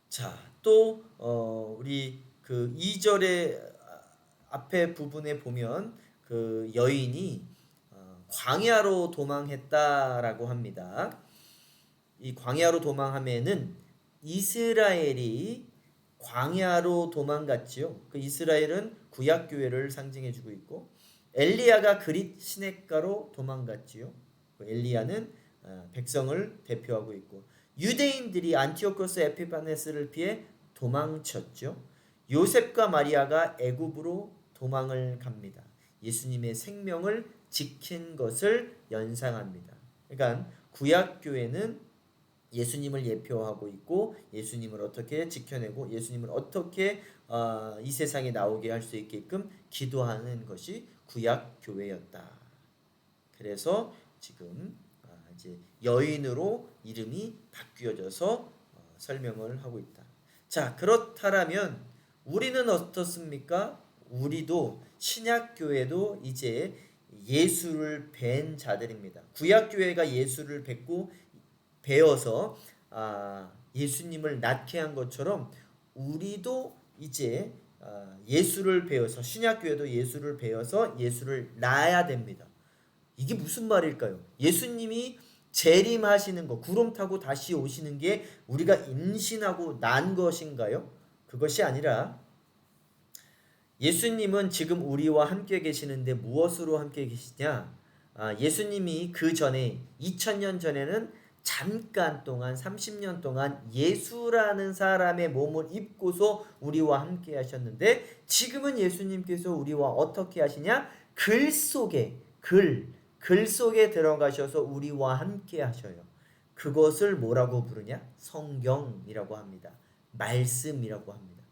S1: 자, 또 우리 그 2절의 앞에 부분에 보면 그 여인이 광야로 도망했다라고 합니다. 이 광야로 도망함에는 이스라엘이 광야로 도망갔지요. 그 이스라엘은 구약 교회를 상징해 주고 있고 엘리야가 그릿 시냇가로 도망갔지요. 그 엘리야는 백성을 대표하고 있고 유대인들이 안티오코스 에피파네스를 피해 도망쳤죠. 요셉과 마리아가 애굽으로 도망을 갑니다. 예수님의 생명을 지킨 것을 연상합니다. 그러니까 구약 교회는 예수님을 예표하고 있고 예수님을 어떻게 지켜내고 예수님을 어떻게 이 세상에 나오게 할 수 있게끔 기도하는 것이 구약 교회였다. 그래서 지금 이제 여인으로 이름이 바뀌어져서 설명을 하고 있다. 자, 그렇다면 우리는 어떻습니까? 우리도 신약 교회도 이제 예수를 뵌 자들입니다. 구약 교회가 예수를 뵙고 배워서 예수님을 낳게 한 것처럼 우리도 이제 예수를 배워서 신약교회도 예수를 배워서 예수를 낳아야 됩니다. 이게 무슨 말일까요? 예수님이 재림하시는 거, 구름 타고 다시 오시는 게 우리가 임신하고 난 것인가요? 그것이 아니라 예수님은 지금 우리와 함께 계시는데 무엇으로 함께 계시냐? 예수님이 그 전에 2000년 전에는 잠깐 동안 30년 동안 예수라는 사람의 몸을 입고서 우리와 함께 하셨는데 지금은 예수님께서 우리와 어떻게 하시냐? 글 속에 들어가셔서 우리와 함께 하셔요. 그것을 뭐라고 부르냐? 성경이라고 합니다. 말씀이라고 합니다.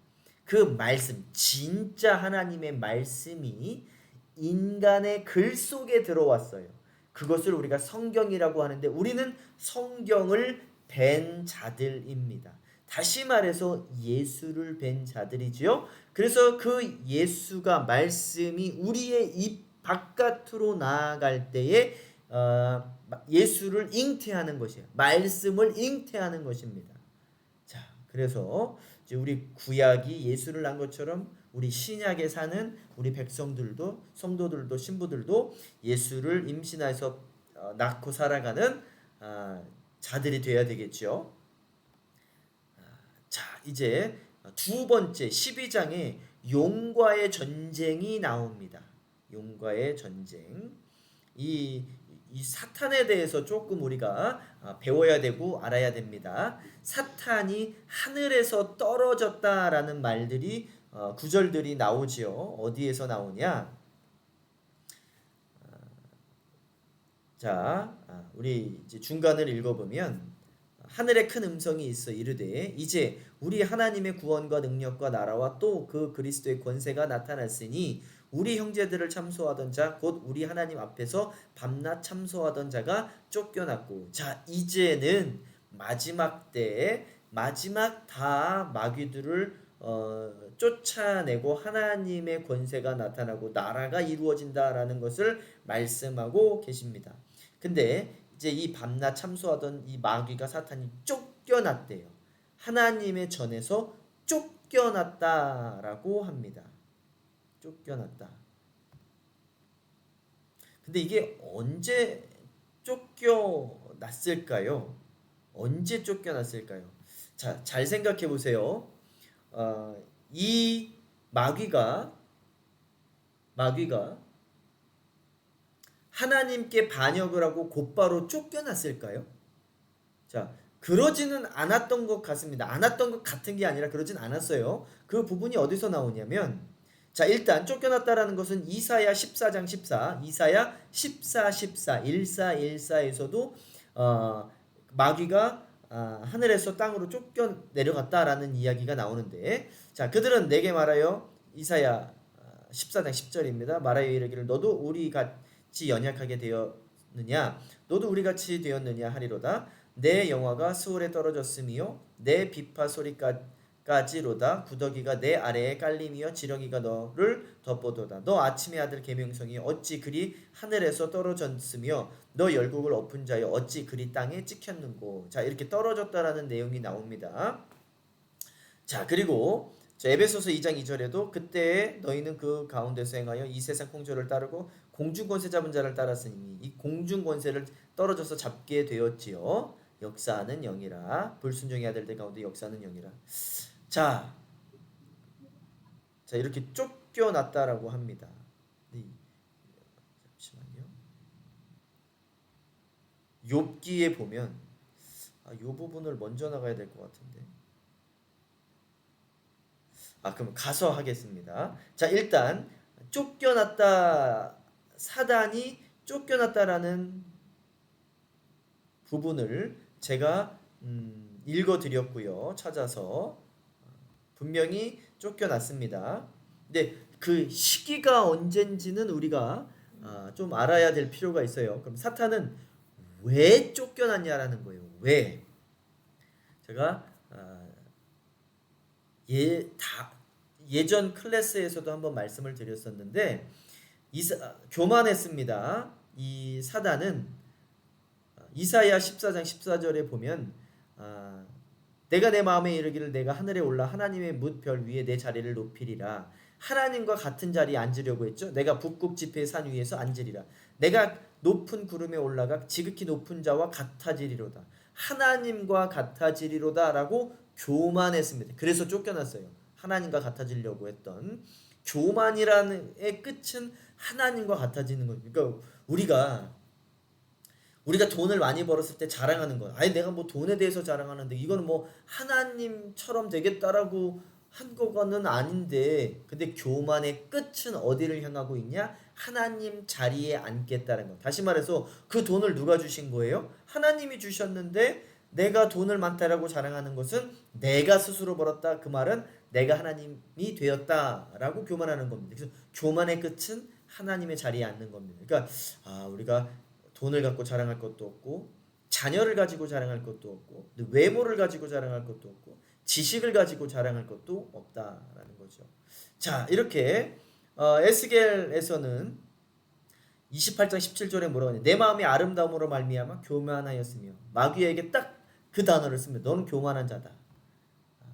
S1: 그 말씀, 진짜 하나님의 말씀이 인간의 글 속에 들어왔어요. 그것을 우리가 성경이라고 하는데 우리는 성경을 뵌 자들입니다. 다시 말해서 예수를 뵌 자들이지요. 그래서 그 예수가 말씀이 우리의 입 바깥으로 나아갈 때에 예수를 잉태하는 것이에요. 말씀을 잉태하는 것입니다. 자, 그래서 이제 우리 구약이 예수를 낳은 것처럼 우리 신약에 사는 우리 백성들도 성도들도 신부들도 예수를 임신해서 낳고 살아가는 자들이 되어야 되겠죠. 자, 이제 두 번째 12장에 용과의 전쟁이 나옵니다. 용과의 전쟁. 이 사탄에 대해서 조금 우리가 배워야 되고 알아야 됩니다. 사탄이 하늘에서 떨어졌다라는 말들이 구절들이 나오지요. 어디에서 나오냐? 자, 우리 이제 중간을 읽어보면 하늘에 큰 음성이 있어 이르되 이제 우리 하나님의 구원과 능력과 나라와 또 그 그리스도의 권세가 나타났으니 우리 형제들을 참소하던 자 곧 우리 하나님 앞에서 밤낮 참소하던 자가 쫓겨났고 자 이제는 마지막 때에 마지막 다 마귀들을 쫓아내고 하나님의 권세가 나타나고 나라가 이루어진다라는 것을 말씀하고 계십니다. 근데 이제 이 밤낮 참소하던 이 마귀가 사탄이 쫓겨났대요. 하나님의 전에서 쫓겨났다라고 합니다. 쫓겨났다. 근데 이게 언제 쫓겨났을까요? 언제 쫓겨났을까요? 자, 잘 생각해 보세요. 이 마귀가 하나님께 반역을 하고 곧바로 쫓겨났을까요? 자, 그러지는 않았던 것 같습니다. 않았던 것 같은 게 아니라 그러진 않았어요. 그 부분이 어디서 나오냐면 자, 일단 쫓겨났다라는 것은 이사야 14장 14, 이사야 14, 14, 1414에서도 마귀가 하늘에서 땅으로 쫓겨 내려갔다라는 이야기가 나오는데, 자, 그들은 내게 말하여, 이사야 14장 10절입니다. 말하여 이르기를 너도 우리 같이 연약하게 되었느냐, 너도 우리 같이 되었느냐 하리로다. 내 영화가 수월에 떨어졌으며 내 비파 소리까지로다. 구더기가 내 아래에 깔림이여 지렁이가 너를 덮어도다. 너 아침의 아들 계명성이 어찌 그리 하늘에서 떨어졌으며 너 열국을 엎은 자여 어찌 그리 땅에 찍혔는고. 자, 이렇게 떨어졌다라는 내용이 나옵니다. 자, 그리고 에베소서 2장 2절에도 그때 너희는 그 가운데서 행하여 이 세상 풍조를 따르고 공중권세 잡은 자를 따랐으니 이 공중권세를 떨어져서 잡게 되었지요. 역사하는 영이라. 불순종의 아들들 가운데 역사하는 영이라. 자, 이렇게 쫓겨났다라고 합니다. 잠시만요. 욥기에 보면 이 부분을 먼저 나가야 될 것 같은데. 그럼 가서 하겠습니다. 자, 일단 쫓겨났다, 사단이 쫓겨났다라는 부분을 제가 읽어드렸고요. 찾아서 분명히 쫓겨났습니다. 근데 그 시기가 언젠지는 우리가 좀 알아야 될 필요가 있어요. 그럼 사탄은 왜 쫓겨났냐라는 거예요. 왜? 제가 예전 클래스에서도 한번 말씀을 드렸었는데 교만했습니다. 이 사단은 이사야 14장 14절에 보면 내가 내 마음에 이르기를 내가 하늘에 올라 하나님의 뭇 별 위에 내 자리를 높이리라. 하나님과 같은 자리에 앉으려고 했죠. 내가 북극 지폐의 산 위에서 앉으리라. 내가 높은 구름에 올라가 지극히 높은 자와 같아지리로다. 하나님과 같아지리로다 라고 교만했습니다. 그래서 쫓겨났어요. 하나님과 같아지려고 했던 교만이라는 의 끝은 하나님과 같아지는 거예요. 그러니까 우리가 돈을 많이 벌었을 때 자랑하는 거예요. 내가 뭐 돈에 대해서 자랑하는데 이거는 뭐 하나님처럼 되겠다라고 한 거는 아닌데, 근데 교만의 끝은 어디를 향하고 있냐? 하나님 자리에 앉겠다는 거. 다시 말해서 그 돈을 누가 주신 거예요? 하나님이 주셨는데 내가 돈을 많다라고 자랑하는 것은 내가 스스로 벌었다. 그 말은 내가 하나님이 되었다라고 교만하는 겁니다. 그래서 교만의 끝은 하나님의 자리에 앉는 겁니다. 그러니까 우리가 돈을 갖고 자랑할 것도 없고, 자녀를 가지고 자랑할 것도 없고, 외모를 가지고 자랑할 것도 없고, 지식을 가지고 자랑할 것도 없다라는 거죠. 자, 이렇게 에스겔에서는 28장 17절에 뭐라고 하냐? 내 마음이 아름다움으로 말미암아 교만하였으며. 마귀에게 딱 그 단어를 씁니다. 너는 교만한 자다.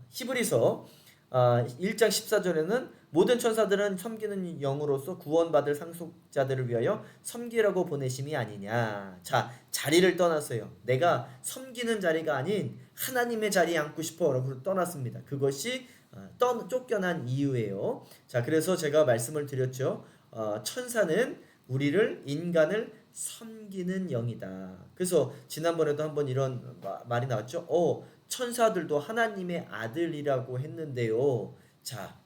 S1: 히브리서 1장 14절에는 모든 천사들은 섬기는 영으로서 구원받을 상속자들을 위하여 섬기라고 보내심이 아니냐. 자, 자리를 떠났어요. 내가 섬기는 자리가 아닌 하나님의 자리에 앉고 싶어 라고 떠났습니다. 그것이 쫓겨난 이유예요. 자, 그래서 제가 말씀을 드렸죠. 천사는 인간을 섬기는 영이다. 그래서 지난번에도 한번 이런 말이 나왔죠. 천사들도 하나님의 아들이라고 했는데요. 자,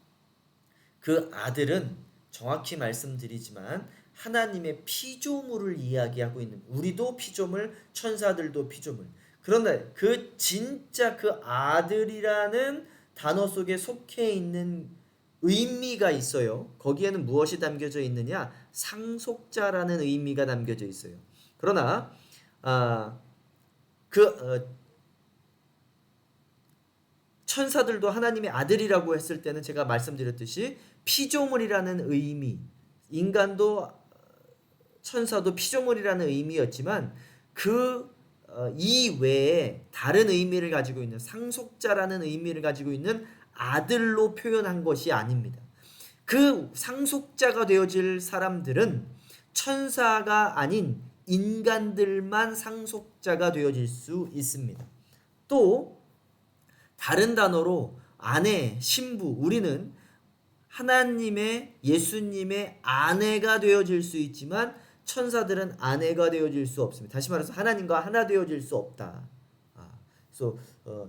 S1: 그 아들은 정확히 말씀드리지만 하나님의 피조물을 이야기하고 있는, 우리도 피조물, 천사들도 피조물. 그런데 진짜 그 아들이라는 단어 속에 속해 있는 의미가 있어요. 거기에는 무엇이 담겨져 있느냐? 상속자라는 의미가 담겨져 있어요. 그러나 천사들도 하나님의 아들이라고 했을 때는 제가 말씀드렸듯이 피조물이라는 의미, 인간도 천사도 피조물이라는 의미였지만 이 외에 다른 의미를 가지고 있는, 상속자라는 의미를 가지고 있는 아들로 표현한 것이 아닙니다. 그 상속자가 되어질 사람들은 천사가 아닌 인간들만 상속자가 되어질 수 있습니다. 또 다른 단어로 아내, 신부, 우리는 하나님의, 예수님의 아내가 되어질 수 있지만 천사들은 아내가 되어질 수 없습니다. 다시 말해서 하나님과 하나 되어질 수 없다. 그래서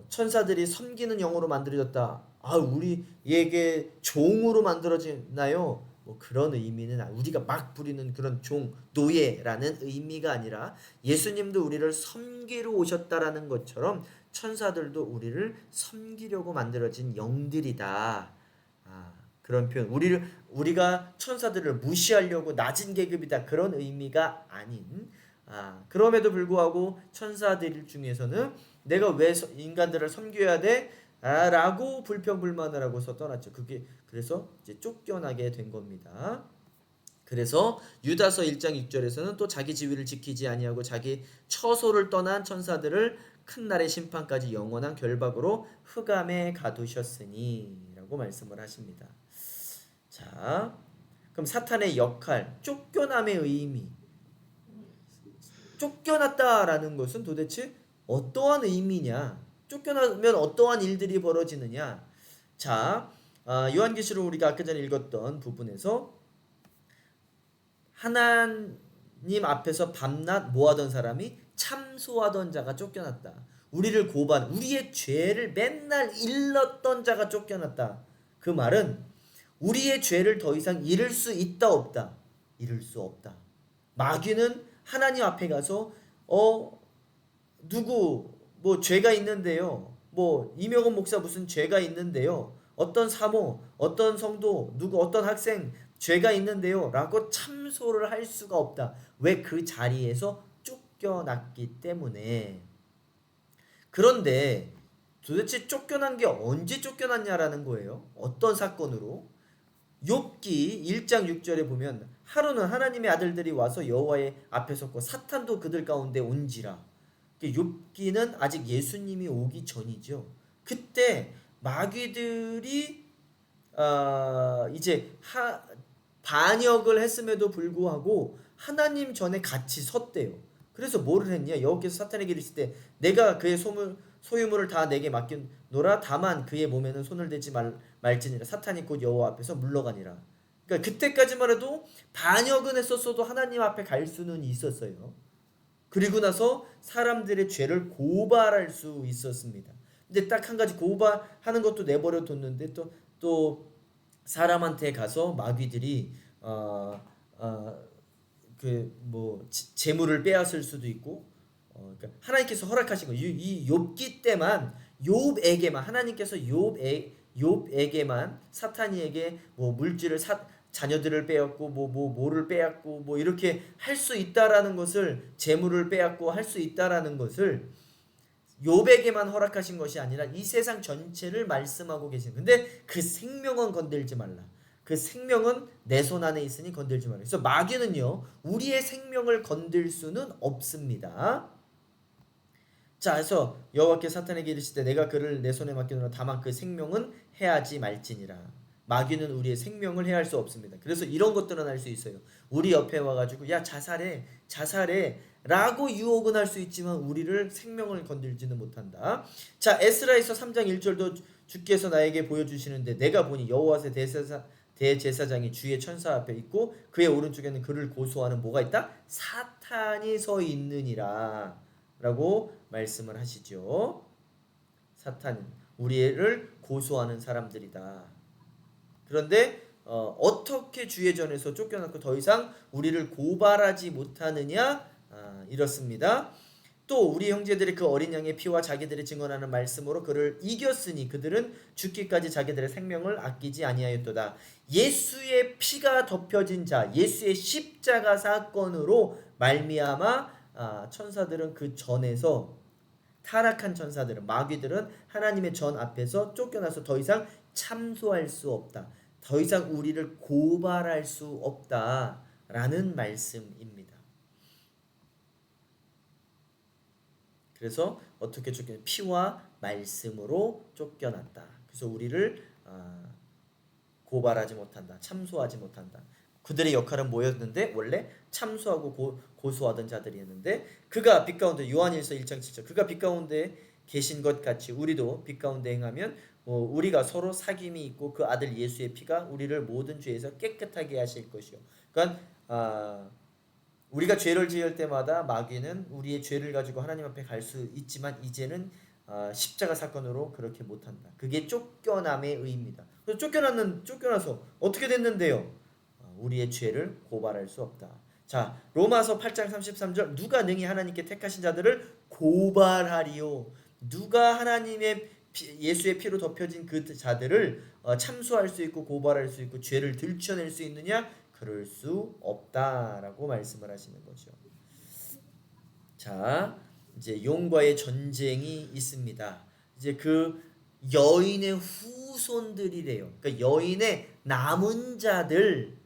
S1: 천사들이 섬기는 영으로 만들어졌다. 우리에게 종으로 만들어지나요? 뭐 그런 의미는 우리가 막 부리는 그런 종, 노예라는 의미가 아니라 예수님도 우리를 섬기러 오셨다라는 것처럼 천사들도 우리를 섬기려고 만들어진 영들이다. 그런 표현. 우리가 천사들을 무시하려고 낮은 계급이다. 그런 의미가 아닌. 그럼에도 불구하고 천사들 중에서는 내가 왜 인간들을 섬겨야 돼? 라고 불평불만을 하고서 떠났죠. 그래서 이제 쫓겨나게 된 겁니다. 그래서 유다서 1장 6절에서는 또 자기 지위를 지키지 아니하고 자기 처소를 떠난 천사들을 큰 날의 심판까지 영원한 결박으로 흑암에 가두셨으니 라고 말씀을 하십니다. 자, 그럼 사탄의 역할, 쫓겨남의 의미, 쫓겨났다라는 것은 도대체 어떠한 의미냐? 쫓겨나면 어떠한 일들이 벌어지느냐? 자, 요한계시록 우리가 아까 전에 읽었던 부분에서 하나님 앞에서 밤낮 뭐하던 사람이 참소하던 자가 쫓겨났다. 우리를 우리의 죄를 맨날 일렀던 자가 쫓겨났다. 그 말은 우리의 죄를 더 이상 잃을 수 있다 없다? 잃을 수 없다. 마귀는 하나님 앞에 가서 누구 뭐 죄가 있는데요. 뭐 이명훈 목사 무슨 죄가 있는데요. 어떤 사모, 어떤 성도, 어떤 학생 죄가 있는데요. 라고 참소를 할 수가 없다. 왜? 그 자리에서 쫓겨났기 때문에. 그런데 도대체 쫓겨난 게 언제 쫓겨났냐라는 거예요. 어떤 사건으로? 욥기 1장 6절에 보면 하루는 하나님의 아들들이 와서 여호와의 앞에 섰고 사탄도 그들 가운데 온지라. 욥기는 아직 예수님이 오기 전이죠. 그때 마귀들이 이제 반역을 했음에도 불구하고 하나님 전에 같이 섰대요. 그래서 뭐를 했냐? 여호와께서 사탄에게 이르실 때 내가 그의 소유물을 다 내게 맡기노라. 다만 그의 몸에는 손을 대지 말지니라. 사탄이 곧 여호와 앞에서 물러가니라. 그러니까 그때까지만 해도 반역은 했었어도 하나님 앞에 갈 수는 있었어요. 그리고 나서 사람들의 죄를 고발할 수 있었습니다. 근데 딱 한 가지 고발하는 것도 내버려 뒀는데 또 사람한테 가서 마귀들이 재물을 빼앗을 수도 있고 그러니까 하나님께서 허락하신 거 이 욥기 때만 욥에게만 하나님께서 욥에게만 사탄이에게 뭐 물질을 자녀들을 빼앗고 뭐를 빼앗고 뭐 이렇게 할 수 있다라는 것을 재물을 빼앗고 할 수 있다라는 것을 욥에게만 허락하신 것이 아니라 이 세상 전체를 말씀하고 계신. 근데 그 생명은 건들지 말라. 그 생명은 내 손 안에 있으니 건들지 말라. 그래서 마귀는요 우리의 생명을 건들 수는 없습니다. 자, 그래서 여호와께서 사탄에게 이르시되 내가 그를 내 손에 맡기노라. 다만 그 생명은 해하지 말지니라. 마귀는 우리의 생명을 해할 수 없습니다. 그래서 이런 것들은 할 수 있어요. 우리 옆에 와가지고 야 자살해 라고 유혹은 할 수 있지만 우리를 생명을 건들지는 못한다. 자, 에스라에서 3장 1절도 주께서 나에게 보여주시는데 내가 보니 여호와의 대제사장이 주의 천사 앞에 있고 그의 오른쪽에는 그를 고소하는 뭐가 있다? 사탄이 서 있느니라 라고 말씀을 하시죠. 사탄은 우리를 고소하는 사람들이다. 그런데 어떻게 주의 전에서 쫓겨났고 더 이상 우리를 고발하지 못하느냐? 이렇습니다. 또 우리 형제들이 그 어린 양의 피와 자기들이 증언하는 말씀으로 그를 이겼으니 그들은 죽기까지 자기들의 생명을 아끼지 아니하였도다. 예수의 피가 덮여진 자, 예수의 십자가 사건으로 말미암아 천사들은 그 전에서 타락한 천사들은 마귀들은 하나님의 전 앞에서 쫓겨나서 더 이상 참소할 수 없다. 더 이상 우리를 고발할 수 없다라는 말씀입니다. 그래서 어떻게 쫓겨났다? 피와 말씀으로 쫓겨났다. 그래서 우리를 고발하지 못한다. 참소하지 못한다. 그들의 역할은 뭐였는데 원래 참소하고 고소하던 자들이었는데 그가 빛 가운데 요한일서 1장 7절 그가 빛 가운데 계신 것 같이 우리도 빛 가운데 행하면 우리가 서로 사귐이 있고 그 아들 예수의 피가 우리를 모든 죄에서 깨끗하게 하실 것이요. 그러니까 우리가 죄를 지을 때마다 마귀는 우리의 죄를 가지고 하나님 앞에 갈 수 있지만 이제는 십자가 사건으로 그렇게 못한다. 그게 쫓겨남의 의입니다. 그래서 쫓겨나서 어떻게 됐는데요? 우리의 죄를 고발할 수 없다. 자, 로마서 8장 33절 누가 능히 하나님께 택하신 자들을 고발하리요. 누가 하나님의 예수의 피로 덮여진 그 자들을 참수할 수 있고 고발할 수 있고 죄를 들춰낼 수 있느냐? 그럴 수 없다라고 말씀을 하시는 거죠. 자, 이제 용과의 전쟁이 있습니다. 이제 그 여인의 후손들이래요. 그러니까 여인의 남은 자들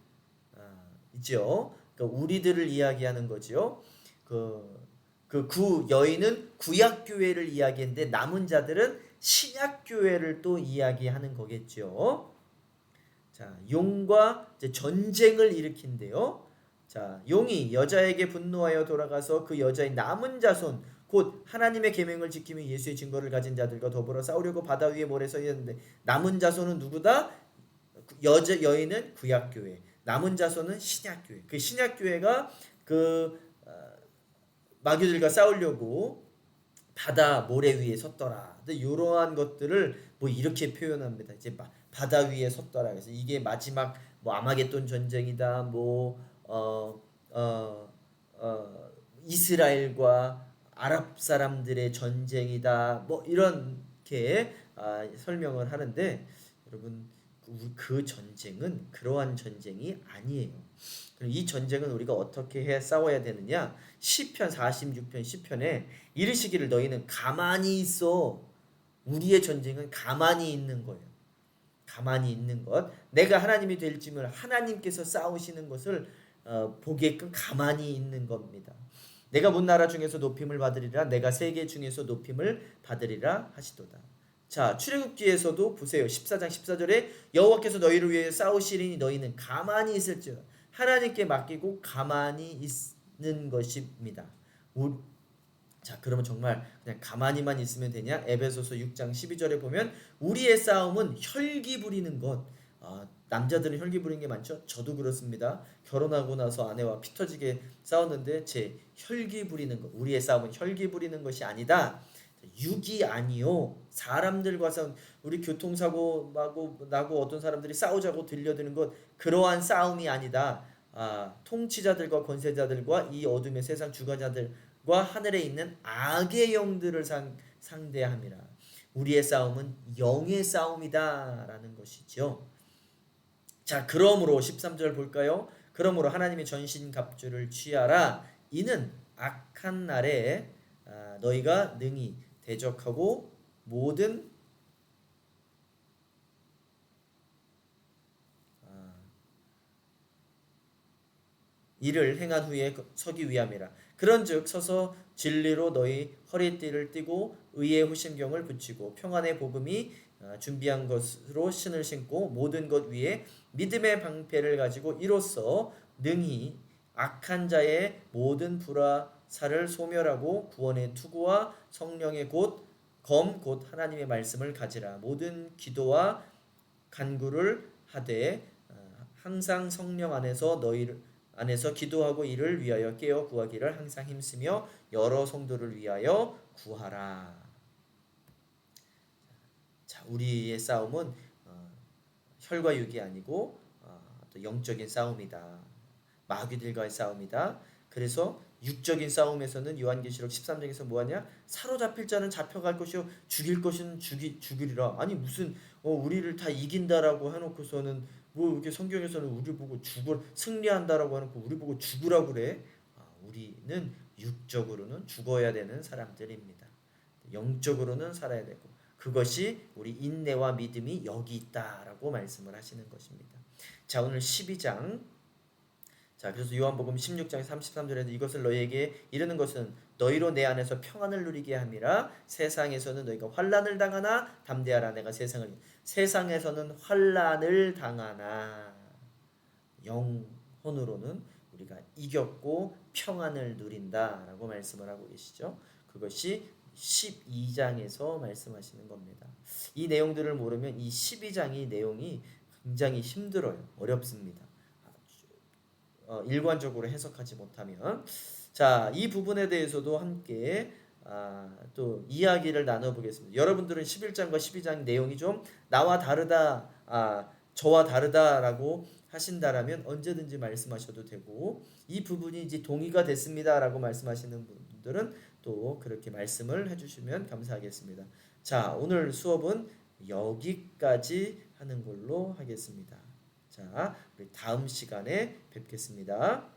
S1: 있죠. 그러니까 우리들을 이야기하는 거죠. 그 여인은 구약 교회를 이야기했는데 남은 자들은 신약 교회를 또 이야기하는 거겠죠. 자, 용과 이제 전쟁을 일으킨대요. 자, 용이 여자에게 분노하여 돌아가서 그 여자의 남은 자손 곧 하나님의 계명을 지키며 예수의 증거를 가진 자들과 더불어 싸우려고 바다 위에 모래 서 있는데 남은 자손은 누구다? 여인은 구약 교회, 남은 자손은 신약 교회. 그 신약 교회가 그 마귀들과 싸우려고 바다 모래 위에 섰더라. 이러한 것들을 뭐 이렇게 표현합니다. 이제 바다 위에 섰더라. 그래서 이게 마지막 뭐 아마겟돈 전쟁이다. 이스라엘과 아랍 사람들의 전쟁이다. 뭐 이렇게 설명을 하는데 여러분 그 전쟁은 그러한 전쟁이 아니에요. 그럼 이 전쟁은 우리가 어떻게 해 싸워야 되느냐? 시편 46편 10편에 이르시기를 너희는 가만히 있어. 우리의 전쟁은 가만히 있는 거예요. 가만히 있는 것. 내가 하나님이 될지을 하나님께서 싸우시는 것을 보게끔 가만히 있는 겁니다. 내가 문 나라 중에서 높임을 받으리라. 내가 세계 중에서 높임을 받으리라 하시도다. 자, 출애굽기에서도 보세요. 14장 14절에 여호와께서 너희를 위해 싸우시리니 너희는 가만히 있을지어다. 하나님께 맡기고 가만히 있는 것입니다. 자, 그러면 정말 그냥 가만히만 있으면 되냐? 에베소서 6장 12절에 보면 우리의 싸움은 혈기 부리는 것. 남자들은 혈기 부리는 게 많죠. 저도 그렇습니다. 결혼하고 나서 아내와 피 터지게 싸웠는데 제 혈기 부리는 것. 우리의 싸움은 혈기 부리는 것이 아니다. 육이 아니요. 사람들과 싸움. 우리 교통사고 나고 어떤 사람들이 싸우자고 들려드는 것 그러한 싸움이 아니다. 통치자들과 권세자들과 이 어둠의 세상 주관자들과 하늘에 있는 악의 영들을 상대함이라. 우리의 싸움은 영의 싸움이다라는 것이죠. 자, 그러므로 13절 볼까요? 그러므로 하나님의 전신갑주를 취하라. 이는 악한 날에 너희가 능히 대적하고 모든 일을 행한 후에 서기 위함이라. 그런즉 서서 진리로 너희 허리띠를 띠고 의의 후심경을 붙이고 평안의 복음이 준비한 것으로 신을 신고 모든 것 위에 믿음의 방패를 가지고 이로써 능히 악한 자의 모든 불화살을 소멸하고 구원의 투구와 성령의 곧 하나님의 말씀을 가지라. 모든 기도와 간구를 하되 항상 성령 안에서 기도하고 이를 위하여 깨어 구하기를 항상 힘쓰며 여러 성도를 위하여 구하라. 자, 우리의 싸움은 혈과 육이 아니고 또 영적인 싸움이다. 마귀들과의 싸움이다. 그래서 육적인 싸움에서는 요한계시록 13장에서 뭐하냐? 사로잡힐 자는 잡혀갈 것이요 죽일 것은 죽이리라. 아니 무슨 우리를 다 이긴다라고 해놓고서는 뭐 이렇게 성경에서는 우리 보고 승리한다라고 해놓고 우리 보고 죽으라고 그래? 우리는 육적으로는 죽어야 되는 사람들입니다. 영적으로는 살아야 되고 그것이 우리 인내와 믿음이 여기 있다라고 말씀을 하시는 것입니다. 자, 오늘 12장. 자, 그래서 요한복음 16장 33절에서 이것을 너희에게 이르는 것은 너희로 내 안에서 평안을 누리게 함이라. 세상에서는 너희가 환난을 당하나 담대하라. 내가 세상에서는 환난을 당하나 영혼으로는 우리가 이겼고 평안을 누린다라고 말씀을 하고 계시죠. 그것이 12장에서 말씀하시는 겁니다. 이 내용들을 모르면 이 12장의 내용이 굉장히 힘들어요. 어렵습니다. 일관적으로 해석하지 못하면. 자, 이 부분에 대해서도 함께 또 이야기를 나눠보겠습니다. 여러분들은 11장과 12장 내용이 좀 나와 다르다, 저와 다르다라고 하신다라면 언제든지 말씀하셔도 되고, 이 부분이 이제 동의가 됐습니다라고 말씀하시는 분들은 또 그렇게 말씀을 해주시면 감사하겠습니다. 자, 오늘 수업은 여기까지 하는 걸로 하겠습니다. 자, 우리 다음 시간에 뵙겠습니다.